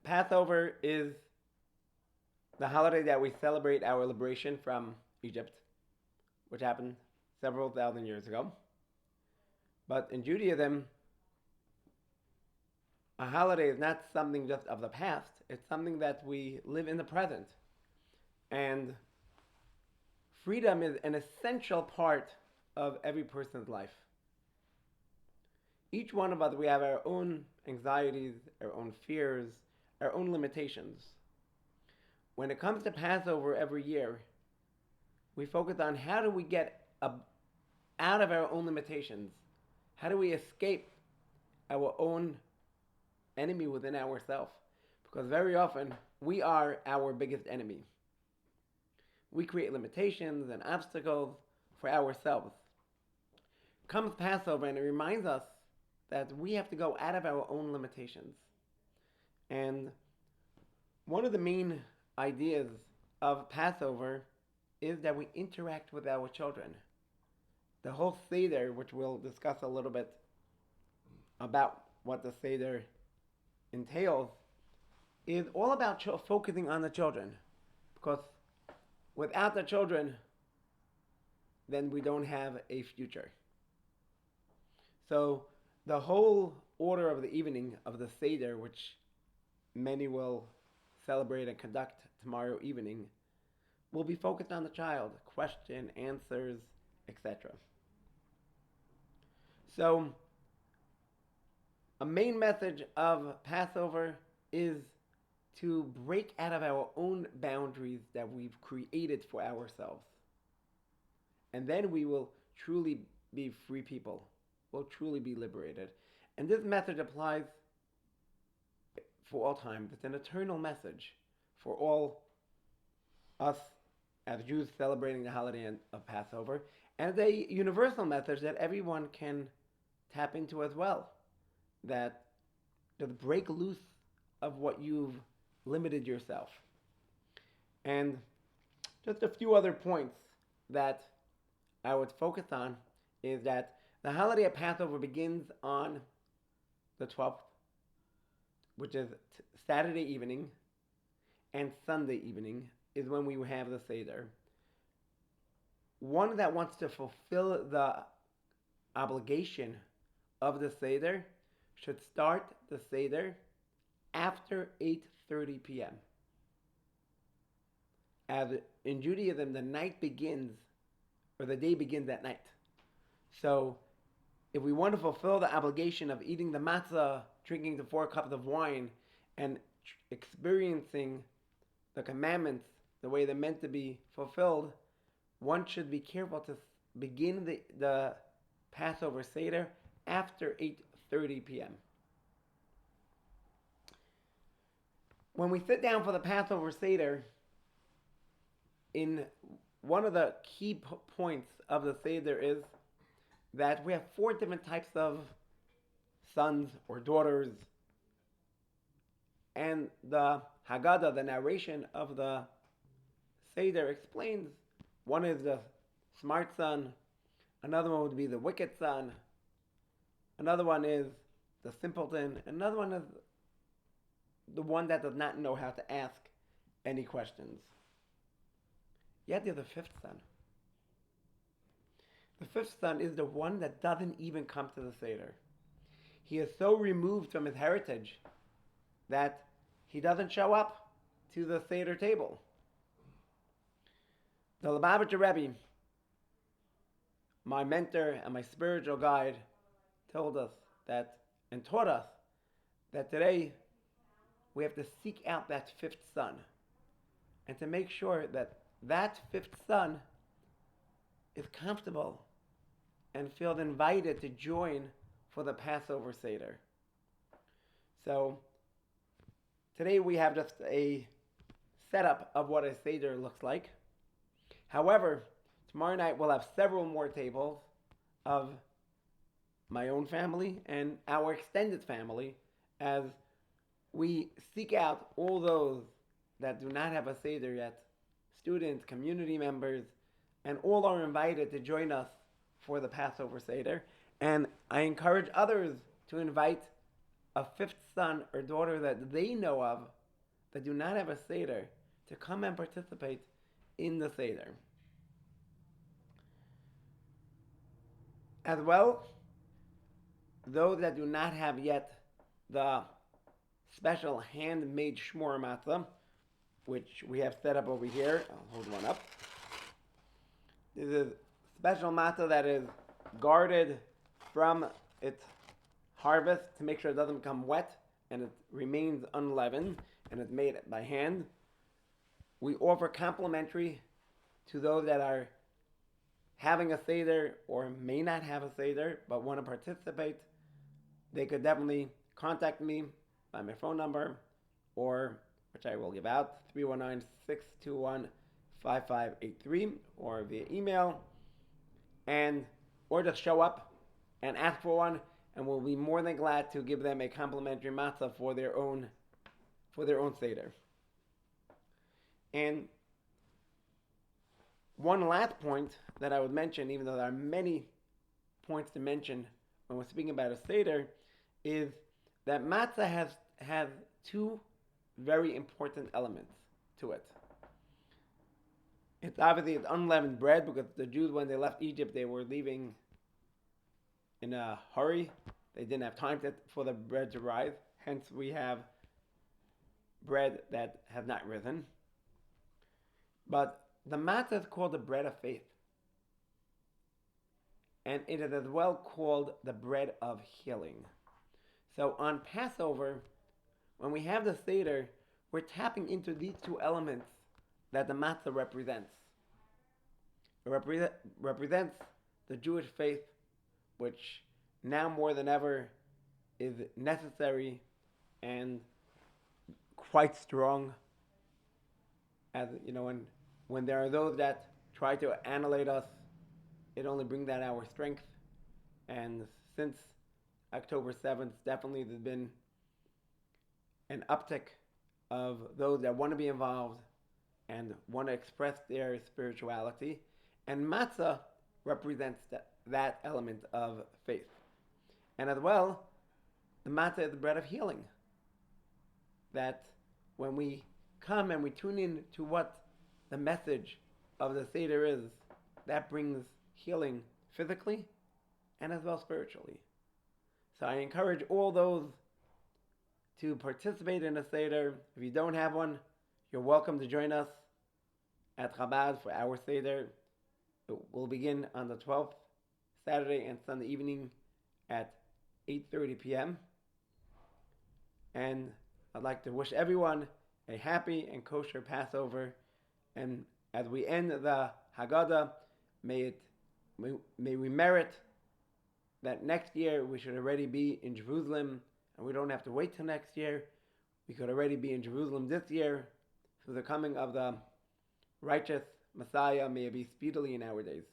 Passover is the holiday that we celebrate our liberation from Egypt, which happened several thousand years ago. But in Judaism, a holiday is not something just of the past, it's something that we live in the present. And freedom is an essential part of every person's life. Each one of us, we have our own anxieties, our own fears, our own limitations. When it comes to Passover every year, we focus on how do we get out of our own limitations? How do we escape our own enemy within ourselves? Because very often, we are our biggest enemy. We create limitations and obstacles for ourselves. Comes Passover and it reminds us that we have to go out of our own limitations. And one of the main ideas of Passover is that we interact with our children. The whole Seder, which we'll discuss a little bit about what the Seder entails, is all about focusing on the children. Because without the children, then we don't have a future. So the whole order of the evening of the Seder, which many will celebrate and conduct tomorrow evening, will be focused on the child, question, answers, etc. So a main message of Passover is to break out of our own boundaries that we've created for ourselves. And then we will truly be free people. We'll truly be liberated. And this message applies for all time. It's an eternal message for all us as Jews celebrating the holiday of Passover, and a universal message that everyone can tap into as well. That just break loose of what you've limited yourself. And just a few other points that I would focus on is that the holiday of Passover begins on the 12th, which is Saturday evening, and Sunday evening is when we have the Seder. One that wants to fulfill the obligation of the Seder should start the Seder after 8:30 p.m. As in Judaism, the night begins, or the day begins at night. So if we want to fulfill the obligation of eating the matzah, drinking the 4 cups of wine, and experiencing the commandments the way they're meant to be fulfilled, one should be careful to begin the Passover Seder after 8:30 p.m. When we sit down for the Passover Seder, in one of the key points of the Seder is that we have 4 different types of sons or daughters. And the Haggadah, the narration of the Seder, explains one is the smart son, another one would be the wicked son, another one is the simpleton, another one is the one that does not know how to ask any questions. Yet there's a 5th son. The 5th son is the one that doesn't even come to the Seder. He is so removed from his heritage that he doesn't show up to the Seder table. The Lubavitcher Rabbi, my mentor and my spiritual guide, told us that and taught us that today we have to seek out that 5th son and to make sure that that 5th son is comfortable and feels invited to join for the Passover Seder. So today we have just a setup of what a Seder looks like. However, tomorrow night we'll have several more tables of my own family and our extended family as we seek out all those that do not have a Seder yet, students, community members, and all are invited to join us for the Passover Seder. And I encourage others to invite a 5th son or daughter that they know of that do not have a Seder to come and participate in the Seder. As well, those that do not have yet the special handmade shmur matzah, which we have set up over here. I'll hold one up. This is special matzah that is guarded from its harvest to make sure it doesn't become wet and it remains unleavened, and it's made by hand. We offer complimentary to those that are having a Seder or may not have a Seder but want to participate. They could definitely contact me by my phone number, or which I will give out, 319-621-5583, or via email, or just show up and ask for one, and we'll be more than glad to give them a complimentary matzah for their own Seder. And one last point that I would mention, even though there are many points to mention when we're speaking about a Seder, is that matzah has two very important elements to it. It's unleavened bread, because the Jews, when they left Egypt, they were leaving in a hurry. They didn't have time for the bread to rise. Hence, we have bread that has not risen. But the matzah is called the bread of faith. And it is as well called the bread of healing. So on Passover, when we have the Seder, we're tapping into these two elements that the matzah represents. It represents the Jewish faith, which now more than ever is necessary and quite strong. As you know, when there are those that try to annihilate us, it only brings that our strength. And since October 7th, definitely there's been an uptick of those that want to be involved and want to express their spirituality. And matzah represents that element of faith. And as well, the matzah is the bread of healing. That when we come and we tune in to what the message of the Seder is, that brings healing physically and as well spiritually. So I encourage all those to participate in a Seder. If you don't have one, you're welcome to join us at Chabad for our Seder. It will begin on the 12th, Saturday and Sunday evening at 8:30 p.m. And I'd like to wish everyone a happy and kosher Passover. And as we end the Haggadah, may we merit that next year we should already be in Jerusalem, and we don't have to wait till next year. We could already be in Jerusalem this year through the coming of the righteous Messiah. May it be speedily in our days.